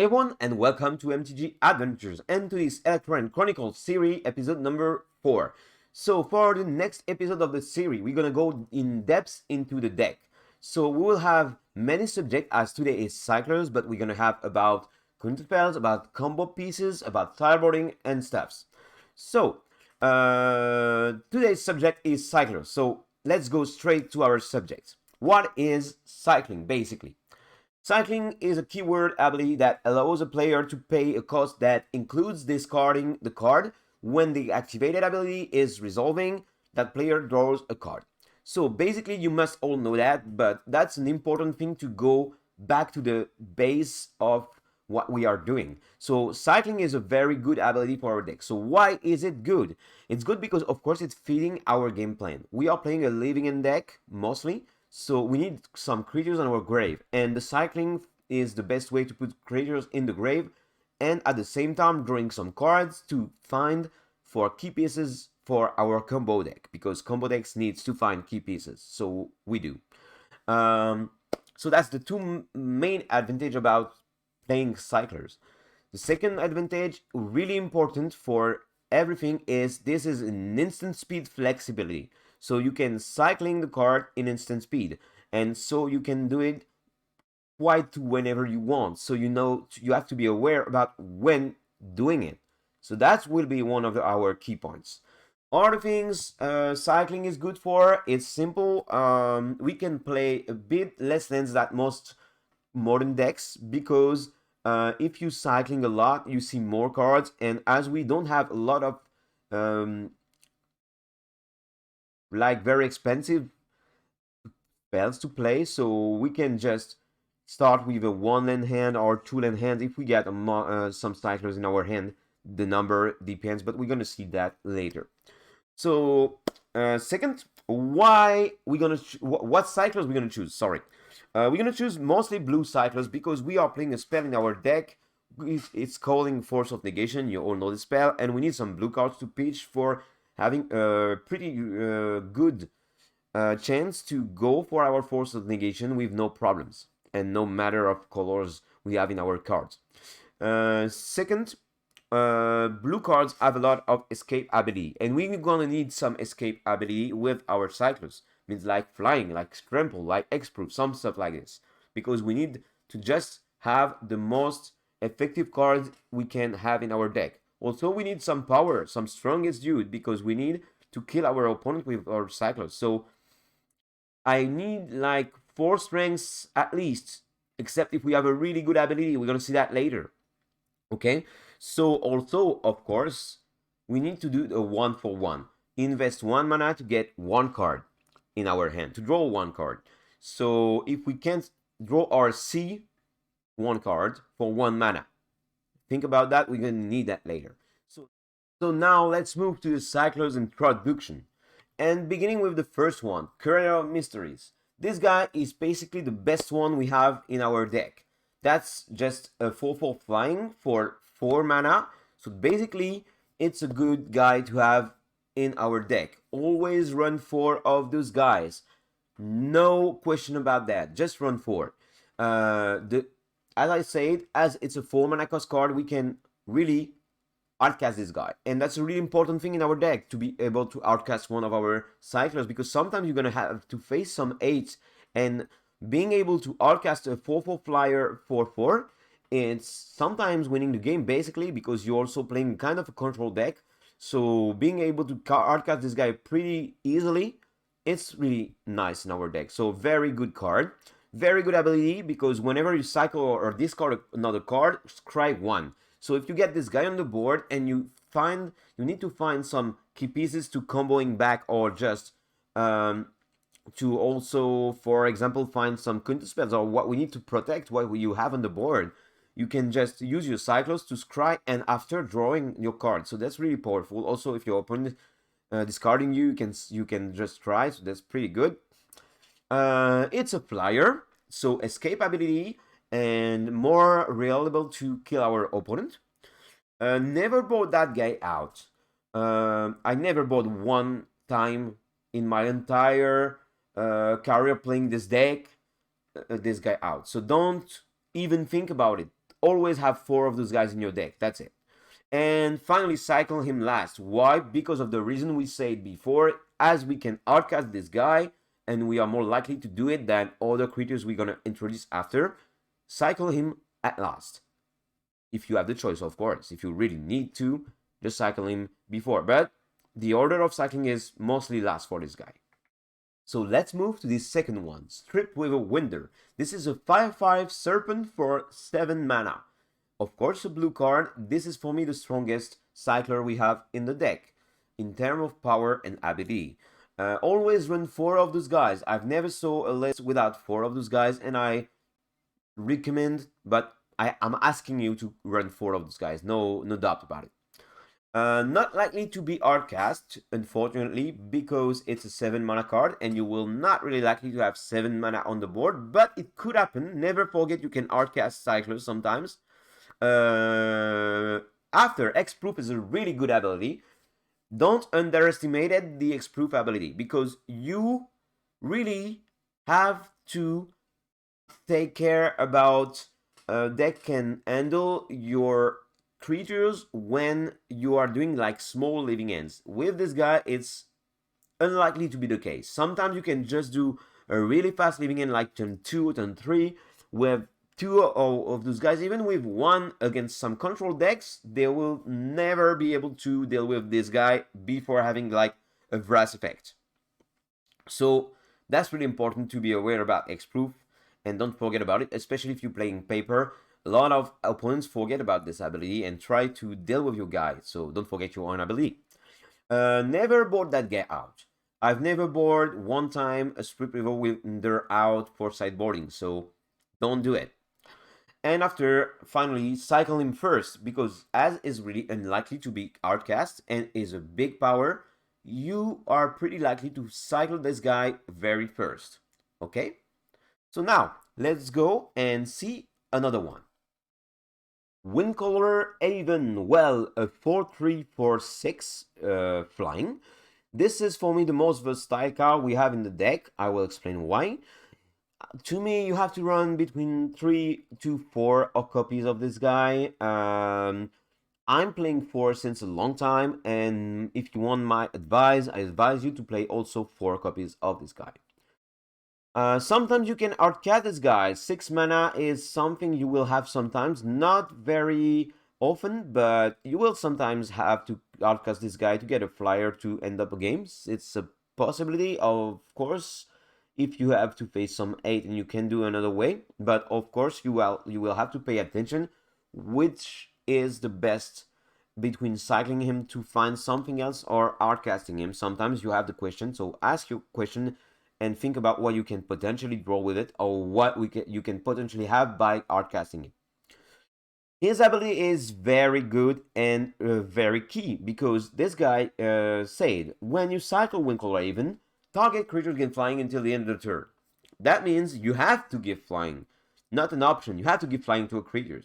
Hi everyone and welcome to MTG Adventures and to this Electro-End Chronicles series episode number 4. So for the next episode of the series, we're gonna go in depth into the deck. So we will have many subjects as today is cyclers, but we're gonna have about counter spells, about combo pieces, about sideboarding and stuffs. So today's subject is cyclers. So let's go straight to our subject. What is cycling basically? Cycling is a keyword ability that allows a player to pay a cost that includes discarding the card. When the activated ability is resolving, that player draws a card. So basically you must all know that, but that's an important thing to go back to the base of what we are doing. So cycling is a very good ability for our deck. So why is it good? It's good because of course it's feeding our game plan. We are playing a living end deck mostly. So we need some creatures on our grave, and the cycling is the best way to put creatures in the grave, and at the same time drawing some cards to find for key pieces for our combo deck, because combo decks needs to find key pieces, so we do. So that's the two main advantage about playing cyclers. The second advantage, really important for everything, is this is an instant speed flexibility. So you can cycling the card in instant speed, and so you can do it quite whenever you want. So you know you have to be aware about when doing it. So that will be one of our key points. Other things cycling is good for, it's simple. We can play a bit less lands than most modern decks, because if you cycling a lot, you see more cards, and as we don't have a lot of like very expensive spells to play, so we can just start with a 1-land hand or 2-land hand. If we get some cyclers in our hand, the number depends, but we're gonna see that later. So second, why we gonna what cyclers we're gonna choose? Sorry, we're gonna choose mostly blue cyclers because we are playing a spell in our deck. It's calling Force of Negation. You all know the spell, and we need some blue cards to pitch for having a pretty good chance to go for our Force of Negation with no problems and no matter of colors we have in our cards. Second, blue cards have a lot of escape ability, and we're gonna need some escape ability with our cyclers. Means like flying, like scramble, like X-proof, some stuff like this, because we need to just have the most effective cards we can have in our deck. Also, we need some power, some strongest dude, because we need to kill our opponent with our cyclers. So I need like 4 strengths at least, except if we have a really good ability. We're gonna see that later. Okay, so also of course we need to do a 1-for-1. Invest 1 mana to get 1 card in our hand, to draw 1 card. So if we can't draw our C 1 card for 1 mana, think about that. We're gonna need that later. So now let's move to the cyclers introduction, and beginning with the first one, Courier of Mysteries. This guy is basically the best one we have in our deck. That's just a 4/4 flying for 4 mana. So basically, it's a good guy to have in our deck. Always run 4 of those guys. No question about that. Just run 4. As I said, as it's a 4 mana cost card, we can really outcast this guy, and that's a really important thing in our deck, to be able to outcast one of our cyclers, because sometimes you're gonna have to face some 8s, and being able to outcast a 4/4 flyer 4/4, it's sometimes winning the game basically, because you're also playing kind of a control deck. So being able to outcast this guy pretty easily, it's really nice in our deck. So very good card, very good ability, because whenever you cycle or discard another card, scry 1. So if you get this guy on the board and you need to find some key pieces to comboing back, or just to also, for example, find some counter spells or what we need to protect what you have on the board, you can just use your cyclers to scry and after drawing your card. So that's really powerful. Also, if your opponent discarding you can just try. So that's pretty good. It's a flyer, so escape ability and more reliable to kill our opponent. Never bought that guy out. I never bought one time in my entire career playing this deck this guy out. So don't even think about it. always have 4 of those guys in your deck. That's it. And finally, cycle him last. Why? Because of the reason we said before, as we can outcast this guy, and we are more likely to do it than other creatures we're gonna introduce after, cycle him at last. If you have the choice, of course. If you really need to, just cycle him before. But the order of cycling is mostly last for this guy. So let's move to the second one, Strip with a Winder. This is a 5/5 Serpent for 7 mana. Of course, a blue card. This is for me the strongest cycler we have in the deck in terms of power and ability. Always run 4 of those guys. I've never saw a list without 4 of those guys, and I recommend, but I'm asking you to run 4 of those guys. No doubt about it. Not likely to be hardcast, unfortunately, because it's a 7 mana card, and you will not really likely to have 7 mana on the board, but it could happen. Never forget you can hardcast cyclers sometimes. After, X-Proof is a really good ability. Don't underestimate the X-Proof ability, because you really have to take care about deck can handle your creatures when you are doing like small living ends. With this guy, it's unlikely to be the case. Sometimes you can just do a really fast living end like turn 2, turn 3, with 2 of those guys. Even with 1 against some control decks, they will never be able to deal with this guy before having like a Vras effect. So that's really important to be aware about X-Proof, and don't forget about it, especially if you're playing paper. A lot of opponents forget about this ability and try to deal with your guy, so don't forget your own ability. Never board that guy out. I've never board one time a Strip River Winder out for sideboarding, so don't do it. And after, finally, cycle him first, because as is really unlikely to be hardcast and is a big power, you are pretty likely to cycle this guy very first. Okay? So now, let's go and see another one. Windcaller Haven, well, a 4/3 for 6 flying. This is for me the most versatile card we have in the deck. I will explain why. To me, you have to run between 3 to 4 copies of this guy. I'm playing 4 since a long time, and if you want my advice, I advise you to play also 4 copies of this guy. Sometimes you can outcast this guy. 6 mana is something you will have sometimes, not very often, but you will sometimes have to outcast this guy to get a flyer to end up a game. It's a possibility, of course, if you have to face some 8 and you can do another way, but of course you will have to pay attention which is the best between cycling him to find something else or outcasting him. Sometimes you have the question, so ask your question and think about what you can potentially draw with it, or what you can potentially have by outcasting it. His ability is very good and very key, because this guy said, when you cycle Windcaller Haven, target creature gain flying until the end of the turn. That means you have to give flying, not an option. You have to give flying to a creature.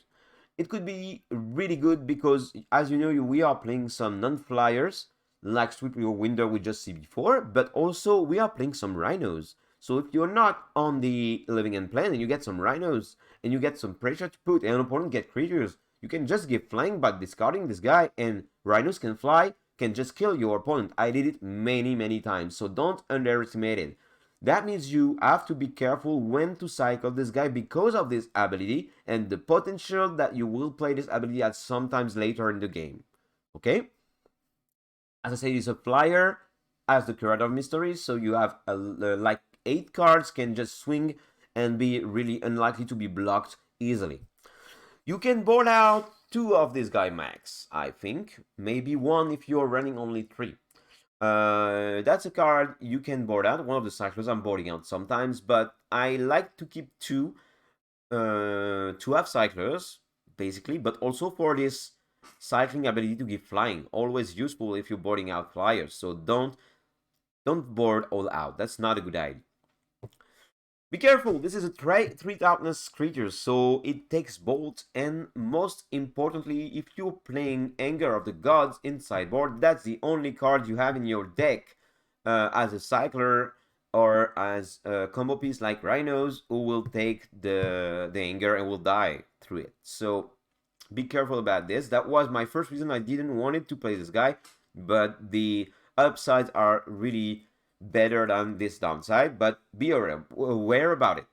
It could be really good because, as you know, we are playing some non-flyers, like Sweep Your Window we just see before, but also we are playing some rhinos. So if you're not on the living end plan and you get some rhinos and you get some pressure to put and an opponent get creatures, you can just give flying by discarding this guy, and rhinos can fly, can just kill your opponent. I did it many times, so don't underestimate it. That means you have to be careful when to cycle this guy because of this ability and the potential that you will play this ability at sometimes later in the game. Okay? As I said, it's a flyer as the Curator of Mysteries, so you have like 8 cards can just swing and be really unlikely to be blocked easily. You can board out 2 of this guy max, I think. Maybe 1 if you're running only 3. That's a card you can board out. One of the cyclers I'm boarding out sometimes, but I like to keep 2 to have cyclers, basically, but also for this cycling ability to give flying. Always useful if you're boarding out flyers, so don't board all out. That's not a good idea. Be careful, this is a 3 darkness creature, so it takes bolt, and most importantly, if you're playing Anger of the Gods in sideboard, that's the only card you have in your deck as a cycler or as a combo piece like Rhinos, who will take the Anger and will die through it. So be careful about this. That was my first reason I didn't want it to play this guy, but the upsides are really better than this downside, but be aware about it.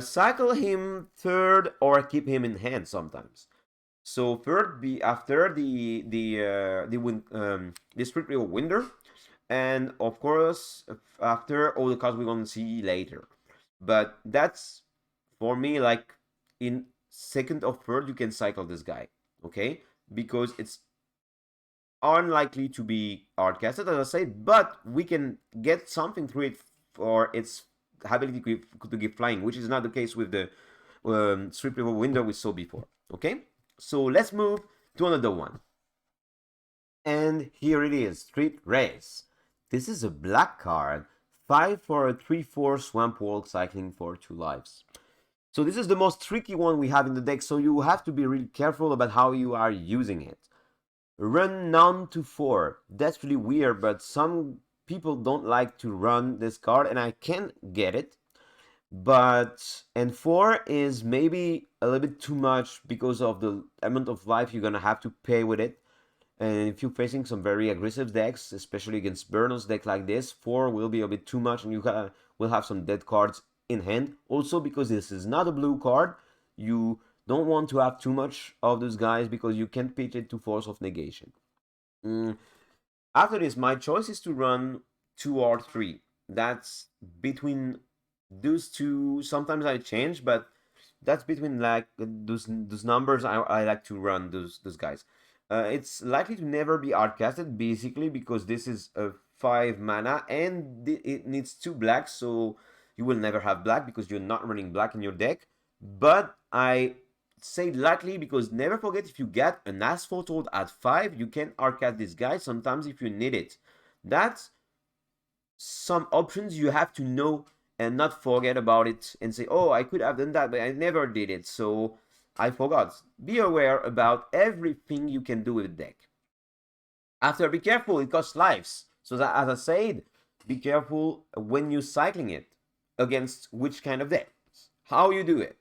Cycle him third or keep him in hand sometimes. So third be after the Street River Winder, and of course after all the cards we're gonna see later. But that's for me like in second or third you can cycle this guy, okay? Because it's unlikely to be hardcasted, as I said, but we can get something through it for its ability to give flying, which is not the case with the Strip River Window we saw before. Okay, so let's move to another one. And here it is, Street Race. This is a black card, 5 for a 3/4 Swamp World cycling for 2 lives. So this is the most tricky one we have in the deck, so you have to be really careful about how you are using it. Run none to 4. That's really weird, but some people don't like to run this card, and I can get it. But, and 4 is maybe a little bit too much because of the amount of life you're gonna have to pay with it. And if you're facing some very aggressive decks, especially against Burnos deck like this, 4 will be a bit too much, and you will have some dead cards in hand. Also, because this is not a blue card, you don't want to have too much of those guys because you can't pitch it to Force of Negation. After this, my choice is to run 2 or 3. That's between those two. Sometimes I change, but that's between like those numbers. I like to run those guys. It's likely to never be hardcasted, basically, because this is a 5 mana and it needs 2 blacks, so you will never have black because you're not running black in your deck. But I say likely because never forget, if you get an Asphaltold at 5, you can hardcast this guy sometimes if you need it. That's some options you have to know and not forget about it and say, oh, I could have done that, but I never did it, so I forgot. Be aware about everything you can do with the deck. After, be careful, it costs lives. So that, as I said, be careful when you're cycling it against which kind of decks, how you do it.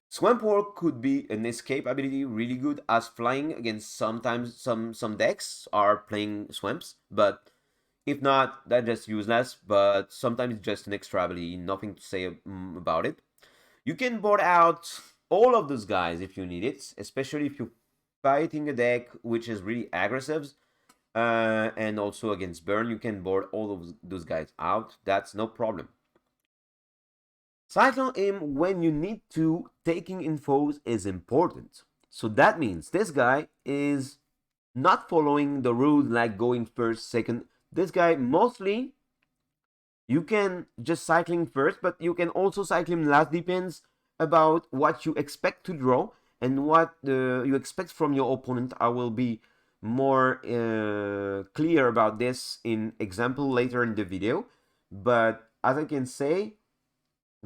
Swamp World could be an escape ability really good as flying against sometimes some decks are playing swamps, but if not, that's just useless, but sometimes it's just an extra ability, nothing to say about it. You can board out all of those guys if you need it, especially if you're fighting a deck which is really aggressive, and also against burn, you can board all of those guys out, that's no problem. Cycle him when you need to. Taking infos is important. So that means this guy is not following the rules like going first, second. This guy mostly you can just cycle him first, but you can also cycle him last. Depends about what you expect to draw and what you expect from your opponent. I will be more clear about this in example later in the video. But as I can say,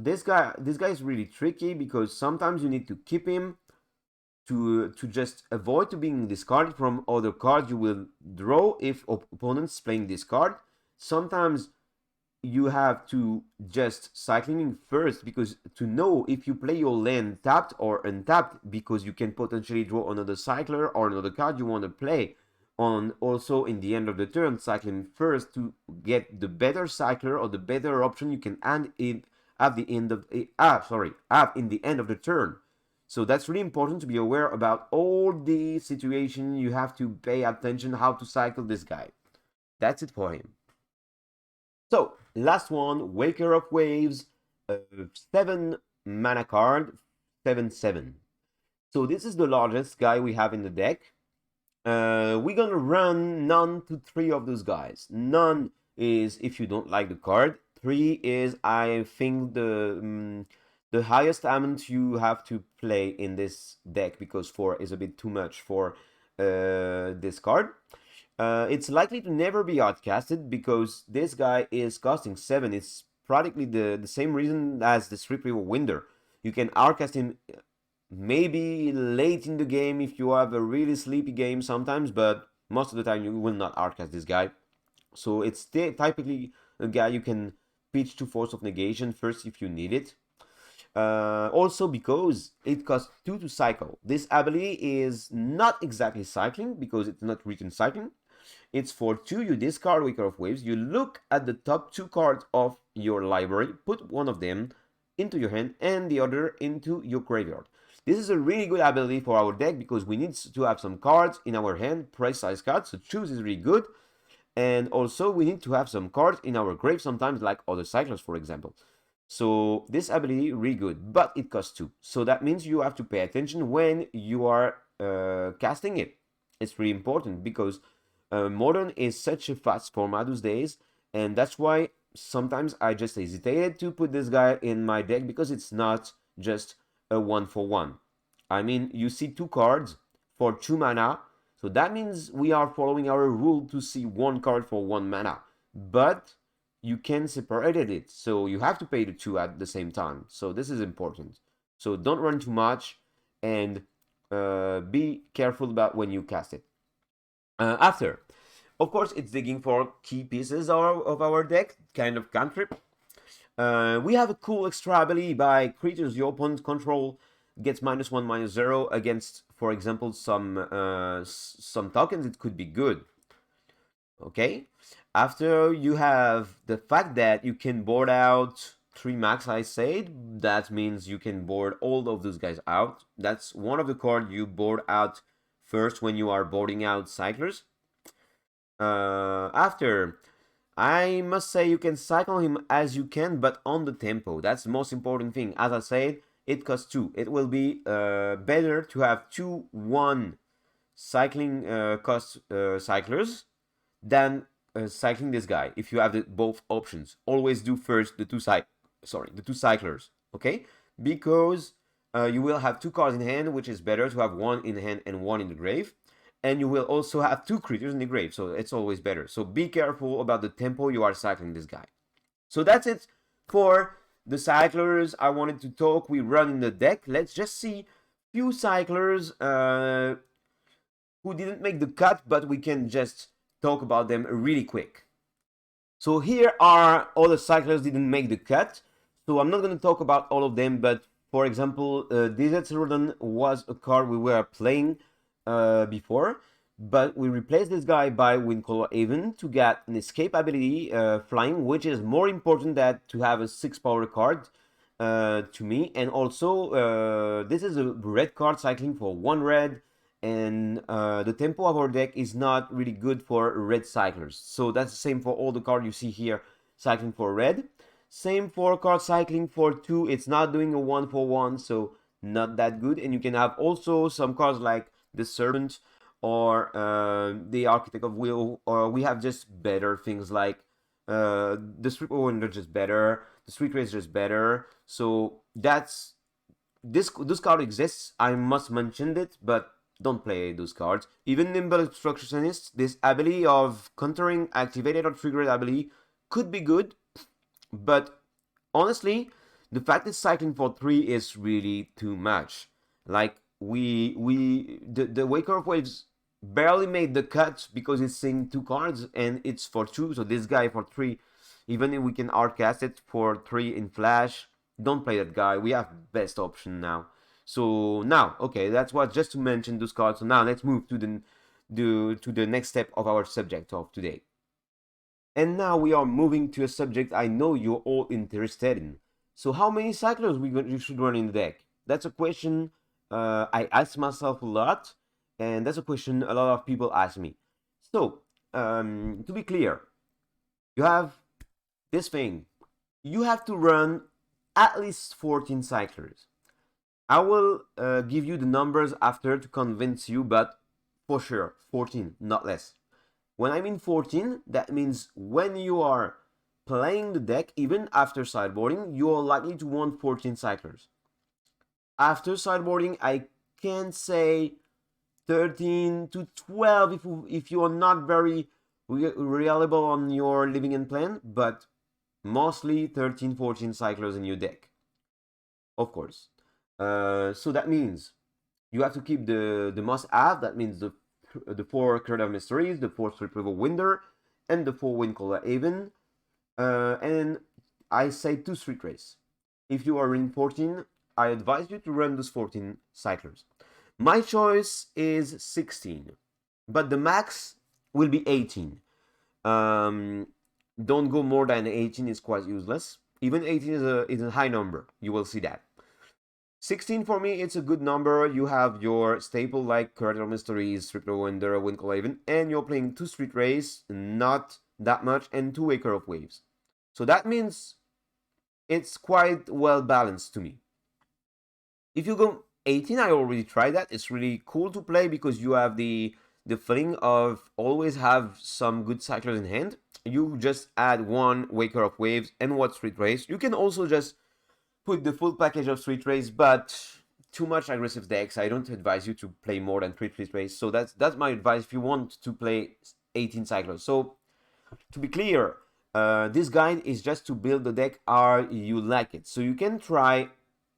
this guy is really tricky because sometimes you need to keep him to just avoid to being discarded from other cards you will draw if opponents playing this card. Sometimes you have to just cycling him first because to know if you play your land tapped or untapped, because you can potentially draw another cycler or another card you want to play on. Also in the end of the turn, cycling first to get the better cycler or the better option you can add in at the end of have in the end of the turn. So that's really important to be aware about all the situation. You have to pay attention how to cycle this guy. That's it for him. So last one, Waker of Waves, 7 mana card, 7/7. So this is the largest guy we have in the deck. We're gonna run none to 3 of those guys. None is if you don't like the card. 3 is, I think, the highest amount you have to play in this deck, because 4 is a bit too much for this card. It's likely to never be outcasted because this guy is costing 7. It's practically the same reason as the Strip River Winder. You can outcast him maybe late in the game if you have a really sleepy game sometimes, but most of the time you will not outcast this guy. So it's typically a guy you can pitch to Force of Negation first if you need it. Also because it costs 2 to cycle. This ability is not exactly cycling because it's not written cycling. It's for 2, you discard Waker of Waves, you look at the top 2 cards of your library, put one of them into your hand and the other into your graveyard. This is a really good ability for our deck because we need to have some cards in our hand, price-size cards, so choose is really good. And also we need to have some cards in our grave sometimes, like other cyclers, for example. So this ability really good, but it costs 2. So that means you have to pay attention when you are casting it. It's really important because Modern is such a fast format these days, and that's why sometimes I just hesitated to put this guy in my deck because it's not just a 1-for-1. I mean, you see 2 cards for 2 mana, so that means we are following our rule to see 1 card for 1 mana. But you can separate it, so you have to pay the 2 at the same time. So this is important. So don't run too much and be careful about when you cast it. After, of course, it's digging for key pieces of our deck, kind of cantrip. We have a cool extra ability by creatures your opponent control gets -1, -0 against, for example, some tokens. It could be good. Okay. After, you have the fact that you can board out 3 max, I said. That means you can board all of those guys out. That's one of the cards you board out first when you are boarding out cyclers. After, I must say you can cycle him as you can, but on the tempo. That's the most important thing. As I said, it costs 2. It will be better to have 2-1 cycling cost cyclers than cycling this guy. If you have both options, always do first the two cyclers, okay? Because you will have 2 cards in hand, which is better to have 1 in hand and 1 in the grave. And you will also have 2 creatures in the grave, so it's always better. So be careful about the tempo you are cycling this guy. So that's it for the cyclers I wanted to talk. We run in the deck. Let's just see few cyclers who didn't make the cut, but we can just talk about them really quick. So here are all the cyclers didn't make the cut. So I'm not going to talk about all of them, but for example, didnt was a card we were playing before, but we replaced this guy by Windcaller even to get an escape ability, flying, which is more important than to have a 6 power card to me. And also, this is a red card cycling for 1 red, and the tempo of our deck is not really good for red cyclers. So that's the same for all the cards you see here cycling for red. Same for card cycling for 2. It's not doing a 1-for-1, so not that good. And you can have also some cards like the Servant or the Architect of Will, or we have just better things like the Stripcaller is just better, the Street Race is just better. So that's this card exists. I must mention it, but don't play those cards. Even Nimble Obstructionist, this ability of countering activated or triggered ability could be good, but honestly, the fact it's cycling for 3 is really too much. Like the Waker of Waves barely made the cut because it's seeing 2 cards and it's for 2. So this guy for 3, even if we can artcast it for 3 in flash, don't play that guy. We have best option now. So now, okay, that's what just to mention those cards. So now let's move to the next step of our subject of today. And now we are moving to a subject I know you're all interested in. So how many cyclers you should run in the deck? That's a question I ask myself a lot, and that's a question a lot of people ask me. So, to be clear, you have this thing. You have to run at least 14 cyclers. I will give you the numbers after to convince you, but for sure, 14, not less. When I mean 14, that means when you are playing the deck, even after sideboarding, you are likely to want 14 cyclers. After sideboarding, I can say 13 to 12 if you are not very reliable on your living end plan, but mostly 13, 14 cyclers in your deck, of course. So that means you have to keep the must-have. That means the 4 Card of Mysteries, the 4 Strip Level Winder, and the 4 Windcaller even. And I say 2 Street Race. if you are running 14, I advise you to run those 14 cyclers. My choice is 16, but the max will be 18. Don't go more than 18, it's quite useless. Even 18 is a high number, you will see that. 16 for me, it's a good number. You have your staple like Character Mysteries, Stripcaller, Windcaller even, and you're playing 2 Street Race, not that much, and 2 Waker of Waves. So that means it's quite well balanced to me. If you go 18, I already tried that. It's really cool to play because you have the feeling of always have some good cyclers in hand. You just add 1 Waker of Waves and 1 Street Race. You can also just put the full package of Street Race, but too much aggressive decks. I don't advise you to play more than 3 Street Race. So that's my advice if you want to play 18 cyclers. So to be clear, this guide is just to build the deck how you like it. So you can try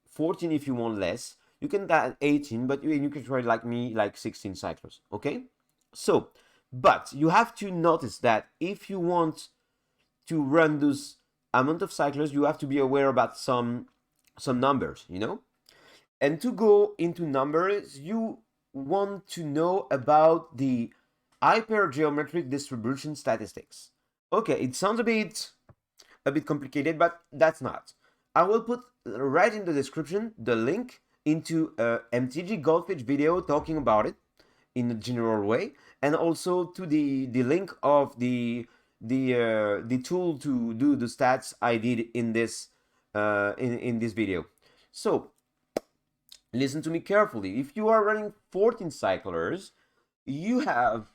14 if you want less. You can add 18, but you can try like me, like 16 cyclers. Okay? So, but you have to notice that if you want to run those amount of cyclers, you have to be aware about some numbers, you know? And to go into numbers, you want to know about the hypergeometric distribution statistics. Okay, it sounds a bit complicated, but that's not. I will put right in the description the link into a MTG Goldfish video talking about it in a general way, and also to the link of the tool to do the stats I did in this in this video. So listen to me carefully. If you are running 14 cyclers, you have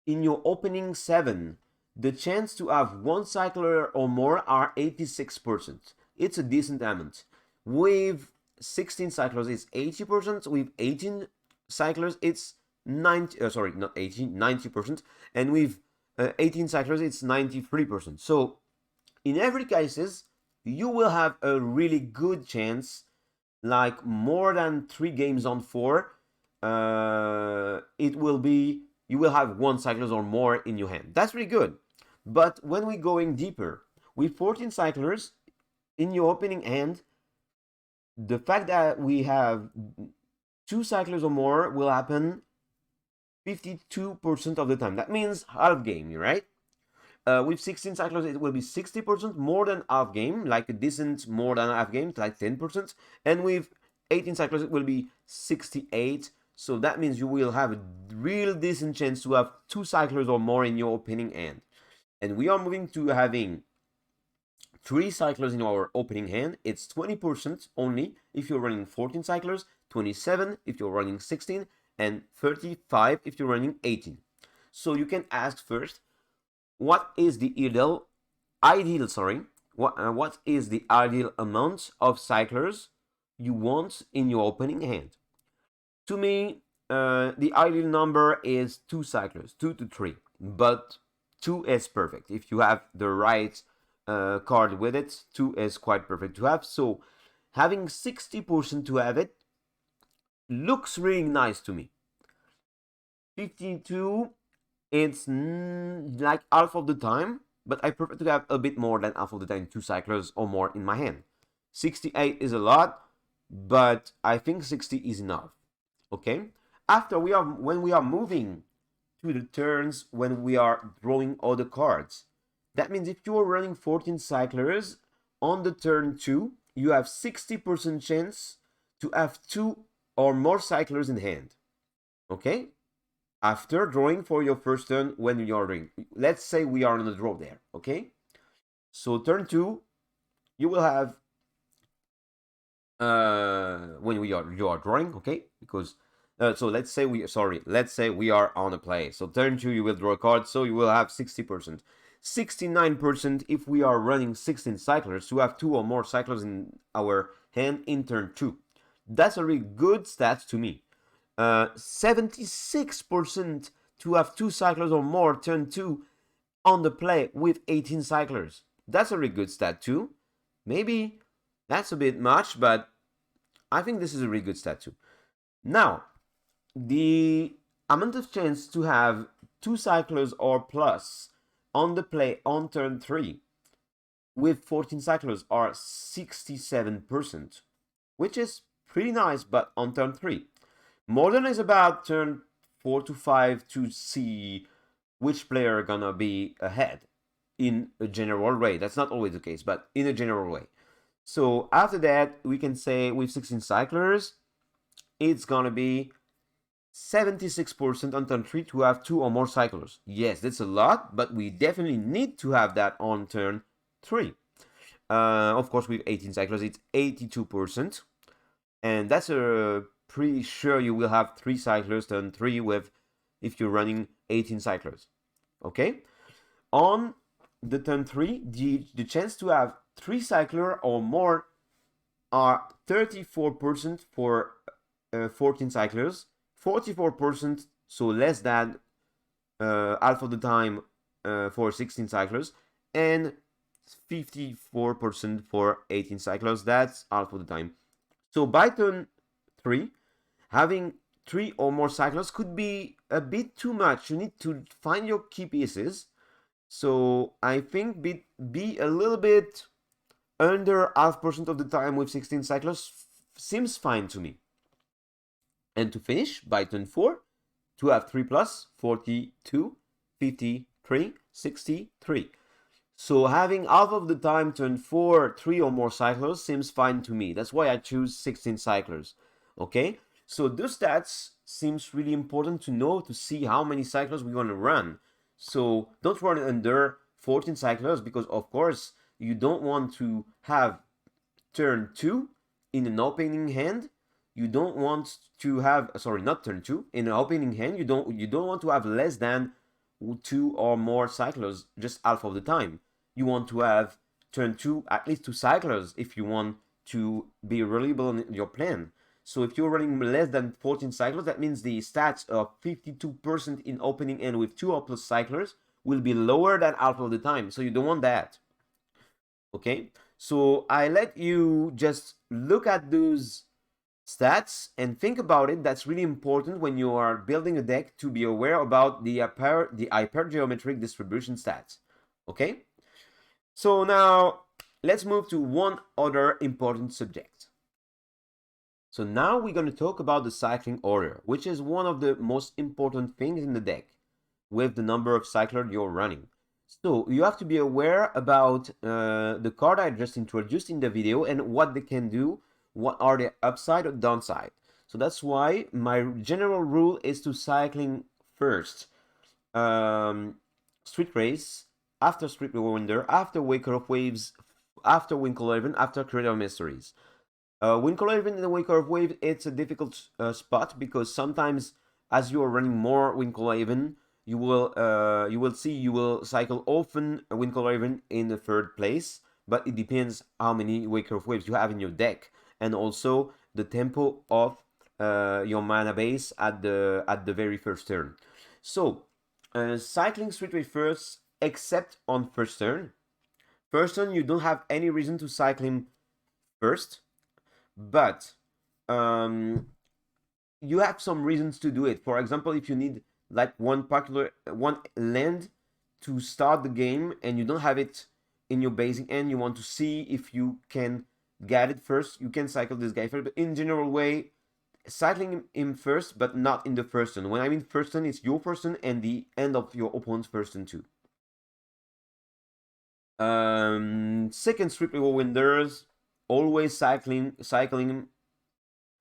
in your opening 7 the chance to have 1 cycler or more are 86%. It's a decent amount. With 16 cyclers, it's 80%. With 18 cyclers, it's 90%. And with 18 cyclers, it's 93%. So in every cases, you will have a really good chance, like more than 3 games on 4. It will be, you will have 1 cyclers or more in your hand. That's really good. But when we're going deeper, with 14 cyclers in your opening hand, the fact that we have 2 cyclers or more will happen 52% of the time. That means half game, right? With 16 cyclers, it will be 60%, more than half game, like a decent more than half game, like 10%. And with 18 cyclers, it will be 68. So that means you will have a real decent chance to have 2 cyclers or more in your opening hand. And we are moving to having 3 cyclers in our opening hand. It's 20% only if you're running 14 cyclers, 27 if you're running 16, and 35 if you're running 18. So you can ask first, what is the ideal what is the ideal amount of cyclers you want in your opening hand? To me, the ideal number is 2 cyclers, 2 to 3, but 2 is perfect. If you have the right card with it, 2 is quite perfect to have. So having 60% to have it looks really nice to me. 52, it's like half of the time, but I prefer to have a bit more than half of the time, 2 cyclers or more in my hand. 68 is a lot, but I think 60 is enough. Okay? After when we are moving to the turns when we are drawing other cards, that means if you are running 14 cyclers on the turn 2, you have 60% chance to have 2 or more cyclers in hand. Okay? After drawing for your first turn when you are drawing. Let's say we are on a draw there. Okay? So turn 2, you will have when you are drawing, okay? Because so let's say we are on a play. So turn 2 you will draw a card, so you will have 60%. 69% if we are running 16 cyclers to have 2 or more cyclers in our hand in turn 2. That's a really good stat to me. 76% to have 2 cyclers or more turn 2 on the play with 18 cyclers. That's a really good stat too. Maybe that's a bit much, but I think this is a really good stat too. Now, the amount of chance to have 2 cyclers or plus on the play on turn 3 with 14 cyclers are 67%, which is pretty nice, but on turn 3. Modern is about turn 4 to 5 to see which player gonna be ahead in a general way. That's not always the case, but in a general way. So after that, we can say with 16 cyclers, it's gonna be 76% on turn 3 to have 2 or more cyclers. Yes, that's a lot, but we definitely need to have that on turn 3. Of course, with 18 cyclers, it's 82%. And that's pretty sure you will have 3 cyclers turn 3 with if you're running 18 cyclers. Okay? On the turn 3, the chance to have 3 cycler or more are 34% for 14 cyclers, 44%, so less than half of the time for 16 cyclers, and 54% for 18 cyclers. That's half of the time. So by turn 3, having 3 or more cyclers could be a bit too much. You need to find your key pieces. So I think be a little bit under half% of the time with 16 cyclers seems fine to me. And to finish, by turn 4, to have 3 plus, 42, 53, 63. So having half of the time turn 4, 3 or more cyclers seems fine to me. That's why I choose 16 cyclers. Okay? So those stats seems really important to know to see how many cyclers we're going to run. So don't run under 14 cyclers because of course you don't want to have turn 2 in an opening hand. You don't want to have, sorry, not turn 2, in an opening hand, you don't want to have less than 2 or more cyclers just half of the time. You want to have turn 2 at least 2 cyclers if you want to be reliable in your plan. So if you're running less than 14 cyclers, that means the stats of 52% in opening hand with 2 or plus cyclers will be lower than half of the time. So you don't want that. Okay? So I let you just look at those stats and think about it. That's really important when you are building a deck to be aware about the hypergeometric distribution stats. Okay? So now let's move to one other important subject. So now we're going to talk about the cycling order, which is one of the most important things in the deck with the number of cyclers you're running. So you have to be aware about the card I just introduced in the video and what they can do, what are the upside or downside. So that's why my general rule is to cycling first. Street Race, after Street Wonder, after Waker of Waves, after Windcaller, after Creator Mysteries. Windcaller in the Waker of Waves, it's a difficult spot because sometimes as you are running more Windcaller, you will cycle often Windcaller in the 3rd place, but it depends how many Waker of Waves you have in your deck, and also the tempo of your mana base at the very first turn. So cycling Street Race first, except on first turn. First turn you don't have any reason to cycle him first, but you have some reasons to do it. For example, if you need like one land to start the game and you don't have it in your basic end, you want to see if you can get it first, you can cycle this guy first. But in general way, cycling him first, but not in the first turn. When I mean first turn, it's your first turn and the end of your opponent's first turn too. Second Strip Winders, always cycling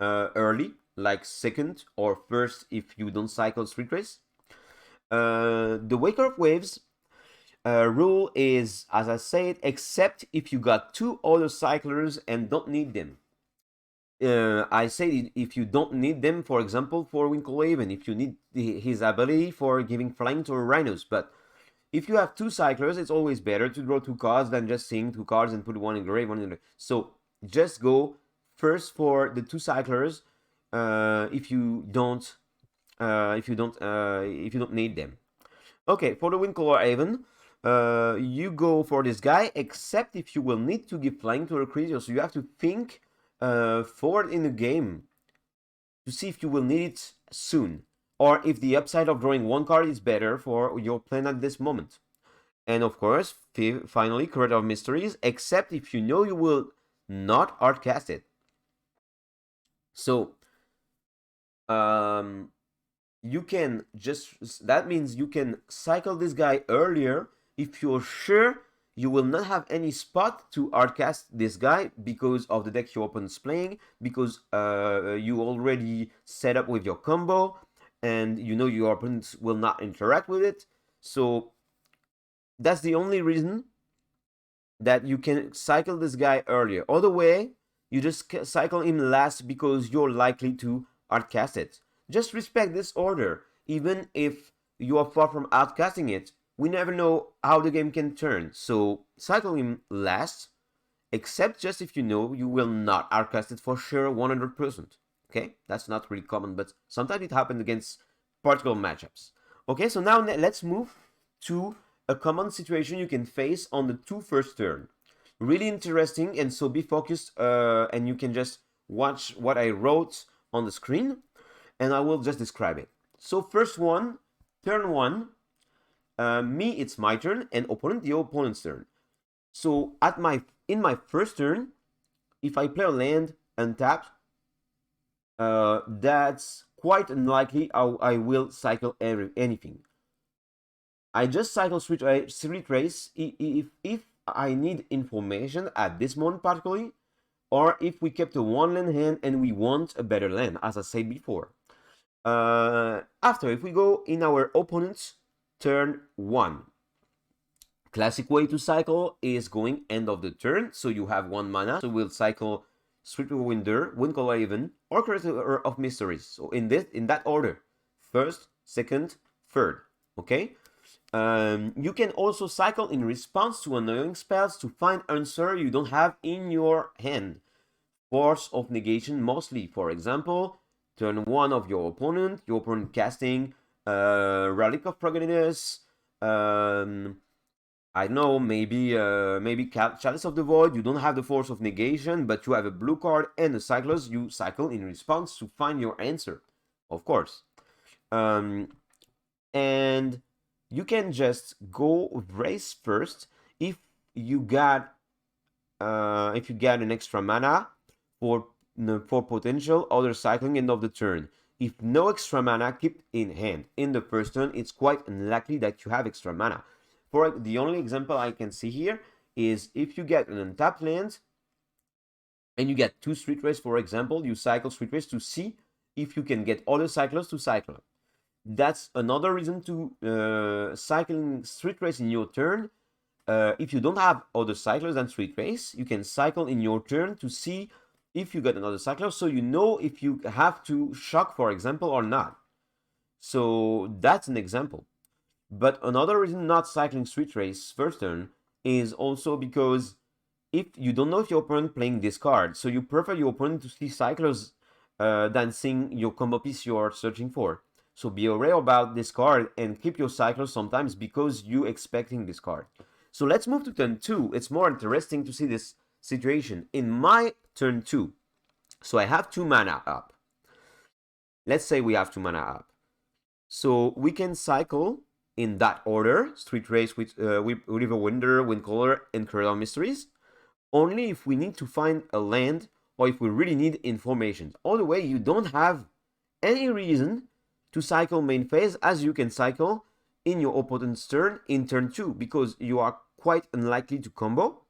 early, like second or first if you don't cycle Street Race. The Waker of Waves rule is, as I said, except if you got 2 other cyclers and don't need them. I say if you don't need them, for example, for Windcaller, if you need his ability for giving flying to Rhinos, but if you have 2 cyclers, it's always better to draw 2 cards than just seeing 2 cards and put one in grave, one in the grave. So just go first for the 2 cyclers if you don't need them. Okay, for the Windcaller Haven, you go for this guy, except if you will need to give flying to a creature. So you have to think forward in the game to see if you will need it soon, or if the upside of drawing 1 card is better for your plan at this moment. And of course, finally, Corridor of Mysteries, except if you know you will not hardcast it. So, you can just, that means you can cycle this guy earlier if you're sure you will not have any spot to hardcast this guy because of the deck your opponent's playing, because you already set up with your combo and you know your opponents will not interact with it. So that's the only reason that you can cycle this guy earlier. Other way, you just cycle him last because you're likely to hardcast it. Just respect this order. Even if you are far from outcasting it, we never know how the game can turn. So cycle him last, except just if you know you will not hardcast it for sure 100%. Okay, that's not really common, but sometimes it happens against particular matchups. Okay, so now let's move to a common situation you can face on the first turn. Really interesting, and so be focused, and you can just watch what I wrote on the screen, and I will just describe it. So first one, turn 1, me, it's my turn, and opponent, the opponent's turn. So in my first turn, if I play a land untapped, that's quite unlikely I will cycle anything. I just cycle Street Race if I need information at this moment particularly, or if we kept a one land hand and we want a better land, as I said before. After, if we go in our opponent's turn 1, classic way to cycle is going end of the turn, so you have 1 mana, so we'll cycle Stripcaller, Windcaller even, or Corridor of Mysteries. So in that order, first, second, third. Okay. You can also cycle in response to annoying spells to find answer you don't have in your hand. Force of Negation mostly. For example, turn 1 of your opponent casting Relic of Progenitus, I don't know, maybe Chalice of the Void. You don't have the Force of Negation, but you have a blue card and a Cyclers. You cycle in response to find your answer, of course. And you can just go race first if you got an extra mana for potential other cycling end of the turn. If no extra mana, keep in hand. In the first turn, it's quite unlikely that you have extra mana. For the only example I can see here is if you get an untapped land and you get 2 Street Race, for example, you cycle Street Race to see if you can get other cyclers to cycle. That's another reason to cycling Street Race in your turn. If you don't have other cyclers than Street Race, you can cycle in your turn to see if you get another cycler, so you know if you have to shock, for example, or not. So that's an example. But another reason not cycling Street Race first turn is also because if you don't know if your opponent playing this card, so you prefer your opponent to see cyclers than seeing your combo piece you're searching for. So be aware about this card and keep your cyclers sometimes because you expecting this card. So let's move to turn 2. It's more interesting to see this situation. In my turn 2, so I have 2 mana up. Let's say we have 2 mana up. So we can cycle in that order, Street Race with Riverwinder, Windcaller, and Corridor of Mysteries, only if we need to find a land or if we really need information. Other way, you don't have any reason to cycle main phase, as you can cycle in your opponent's turn in turn 2, because you are quite unlikely to combo,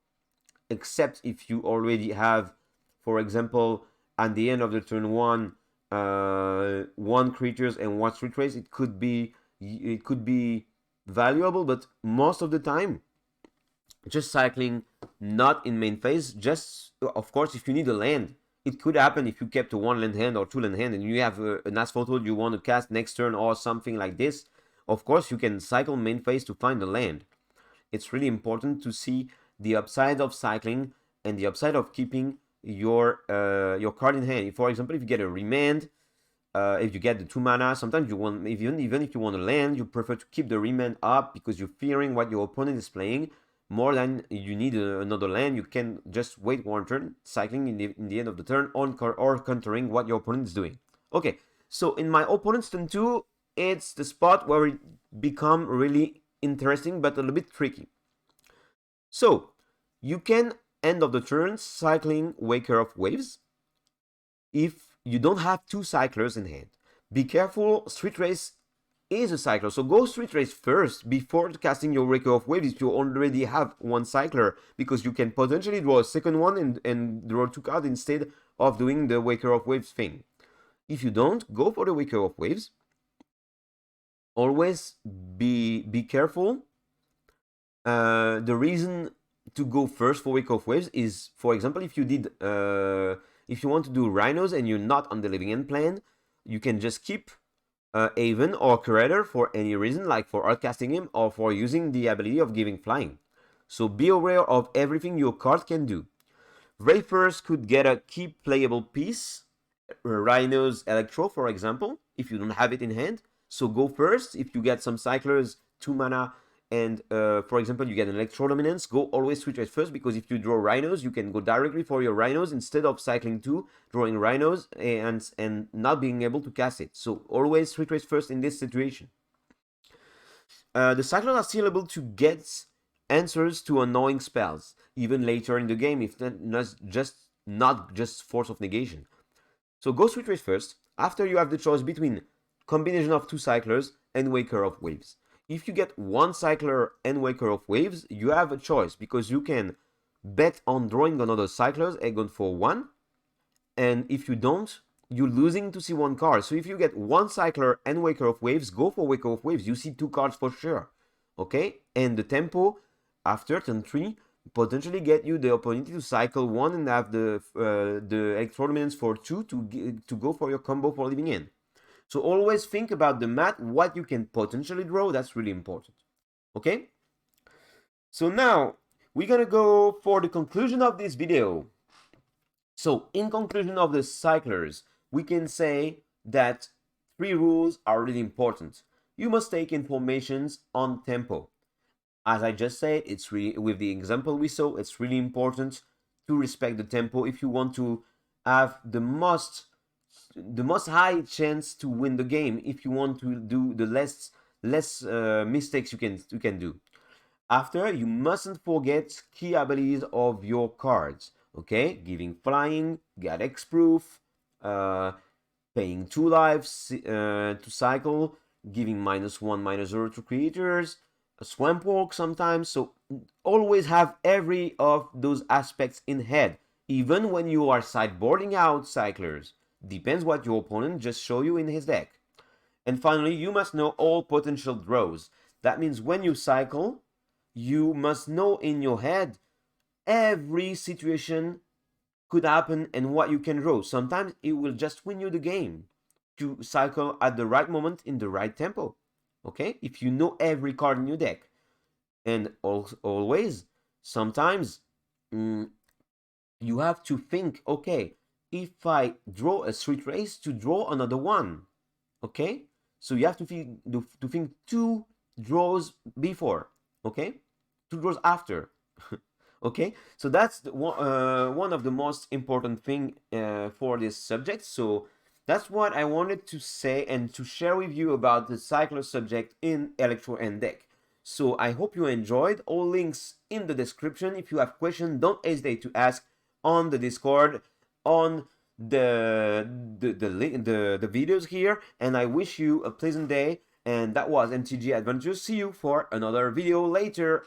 except if you already have, for example, at the end of the turn 1, 1 creatures and 1 Street Race. It could be valuable, but most of the time, just cycling not in main phase. Just, of course, if you need a land, it could happen if you kept a 1 land hand or 2 land hand and you have an asphoto you want to cast next turn or something like this. Of course, you can cycle main phase to find a land. It's really important to see the upside of cycling and the upside of keeping your card in hand. For example, if you get a remand, if you get the 2 mana, sometimes you want, even if you want to land, you prefer to keep the remand up because you're fearing what your opponent is playing more than you need another land. You can just wait 1 turn, cycling in the end of the turn, or countering what your opponent is doing. Okay, so in my opponent's turn 2, it's the spot where it become really interesting but a little bit tricky. So you can end of the turn cycling Waker of Waves if you don't have two cyclers in hand. Be careful, Street Race is a cycler, so go Street Race first before casting your Waker of Waves if you already have one cycler, because you can potentially draw a second one and draw two cards instead of doing the Waker of Waves thing. If you don't, go for the Waker of Waves. Always be careful. The reason to go first for Waker of Waves is, for example, if you want to do Rhinos and you're not on the Living End plan, you can just keep Haven or Curator for any reason, like for outcasting him or for using the ability of giving flying. So be aware of everything your card can do. Rapers could get a key playable piece, Rhinos Electro, for example, if you don't have it in hand. So go first. If you get some cyclers, 2 mana, and for example, you get an Electro Dominance, go always Street Race first, because if you draw Rhinos, you can go directly for your Rhinos instead of cycling 2, drawing Rhinos and not being able to cast it. So always Street Race first in this situation. The cyclers are still able to get answers to annoying spells, even later in the game, if not just Force of Negation. So go Street Race first, after you have the choice between combination of two cyclers and Waker of Waves. If you get one cycler and Waker of Waves, you have a choice, because you can bet on drawing another cyclers and go for one, and if you don't, you're losing to see one card. So if you get one cycler and Waker of Waves, go for Waker of Waves. You see two cards for sure, okay? And the tempo after turn 3 potentially get you the opportunity to cycle one and have the Electro-Dominance for 2 to go for your combo for Living End. So always think about the math, what you can potentially draw. That's really important. Okay? So now we're gonna go for the conclusion of this video. So in conclusion of the cyclers, we can say that 3 rules are really important. You must take informations on tempo. As I just said, it's really, with the example we saw, it's really important to respect the tempo if you want to have the most high chance to win the game, if you want to do the less mistakes you can do. After, you mustn't forget key abilities of your cards, okay? Giving flying, get X-proof, paying 2 lives to cycle, giving -1/-0 to creatures, a swamp walk sometimes. So always have every of those aspects in head, even when you are sideboarding out cyclers. Depends what your opponent just show you in his deck. And finally, you must know all potential draws. That means when you cycle, you must know in your head every situation could happen and what you can draw. Sometimes it will just win you the game to cycle at the right moment in the right tempo. Okay? If you know every card in your deck. And always, sometimes you have to think, okay, if I draw a Street Race, to draw another one, okay? So you have to think 2 draws before, okay? 2 draws after, okay? So that's one of the most important thing for this subject. So that's what I wanted to say and to share with you about the cycler subject in Electro-End deck. So I hope you enjoyed. All links in the description. If you have questions, don't hesitate to ask on the Discord, on the videos here, and I wish you a pleasant day. And that was MTG Adventures. See you for another video later.